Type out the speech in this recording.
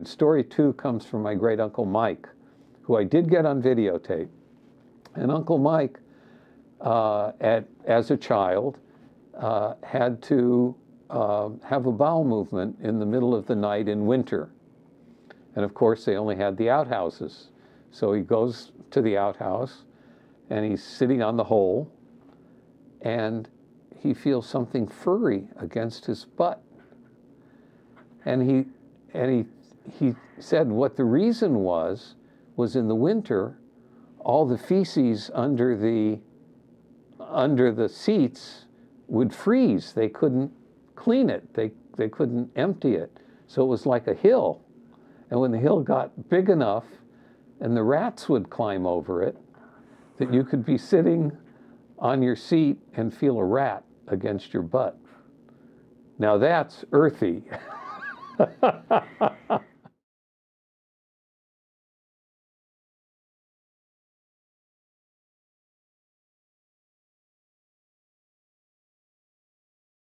story 2 comes from my great uncle Mike, who I did get on videotape. And Uncle Mike, as a child, had to have a bowel movement in the middle of the night in winter. And of course, they only had the outhouses. So he goes to the outhouse, and he's sitting on the hole, and he feels something furry against his butt. And he said what the reason was in the winter, all the feces under the seats would freeze. They couldn't clean it. They couldn't empty it. So it was like a hill. And when the hill got big enough and the rats would climb over it, that you could be sitting on your seat and feel a rat against your butt. Now that's earthy.